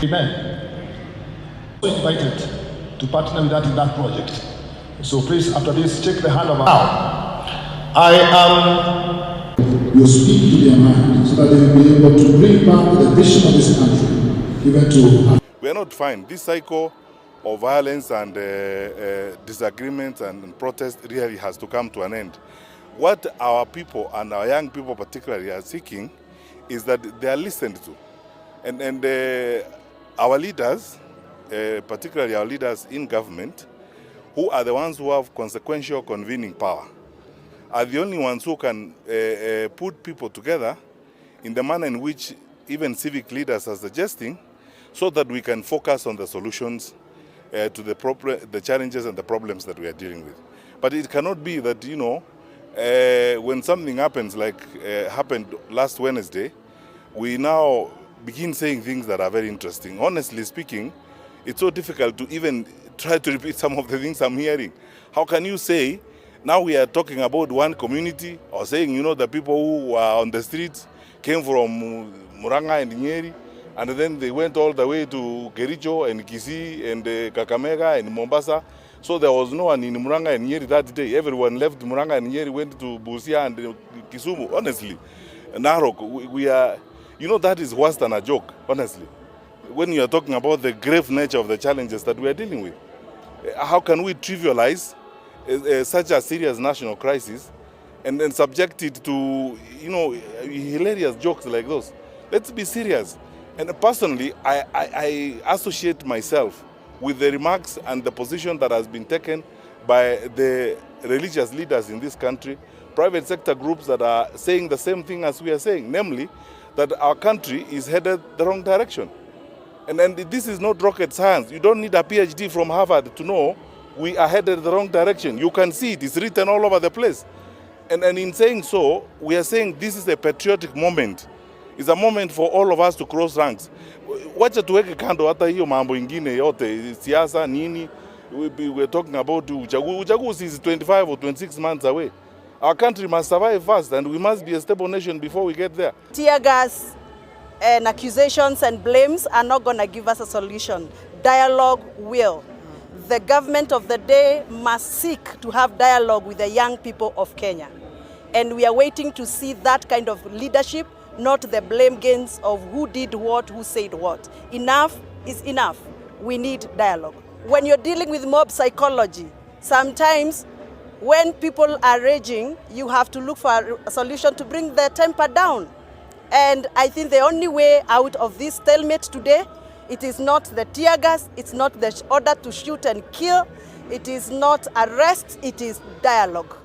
Amen. So invited to partner with that in that project. So please, after this, take the hand of our. I am. You speak to their mind so that they will be able to bring back the vision of this country, even to. We are not fine. This cycle of violence and disagreements and protest really has to come to an end. What our people and our young people particularly are seeking is that they are listened to. And our leaders, particularly our leaders in government, who are the ones who have consequential convening power, are the only ones who can put people together in the manner in which even civic leaders are suggesting, so that we can focus on the solutions to the challenges and the problems that we are dealing with. But it cannot be that, you know, when something happens like happened last Wednesday, we now begin saying things that are very interesting. Honestly speaking, it's so difficult to even try to repeat some of the things I'm hearing. How can you say, now we are talking about one community, or saying, you know, the people who were on the streets came from Muranga and Nyeri, and then they went all the way to Kericho and Kisii and Kakamega and Mombasa. So there was no one in Muranga and Nyeri that day. Everyone left Muranga and Nyeri, went to Busia and Kisumu. Honestly, Narok, we are, you know, that is worse than a joke, honestly. When you are talking about the grave nature of the challenges that we are dealing with, how can we trivialize such a serious national crisis and then subject it to, you know, hilarious jokes like those? Let's be serious. And personally, I associate myself with the remarks and the position that has been taken by the religious leaders in this country, private sector groups that are saying the same thing as we are saying, namely that our country is headed the wrong direction. And this is not rocket science. You don't need a PhD from Harvard to know we are headed the wrong direction. You can see it. It's written all over the place. And in saying so, we are saying this is a patriotic moment. It's a moment for all of us to cross ranks. Wacha tuweke kando hata hiyo mambo ingine yote, siasa nini. We're talking about uchaguzi is 25 or 26 months away. Our country must survive first, and we must be a stable nation before we get there. Tear gas and accusations and blames are not going to give us a solution. Dialogue will. The government of the day must seek to have dialogue with the young people of Kenya. And we are waiting to see that kind of leadership, not the blame games of who did what, who said what. Enough is enough. We need dialogue. When you're dealing with mob psychology, sometimes when people are raging, you have to look for a solution to bring their temper down. And I think the only way out of this stalemate today, it is not the tear gas, it's not the order to shoot and kill, it is not arrest, it is dialogue.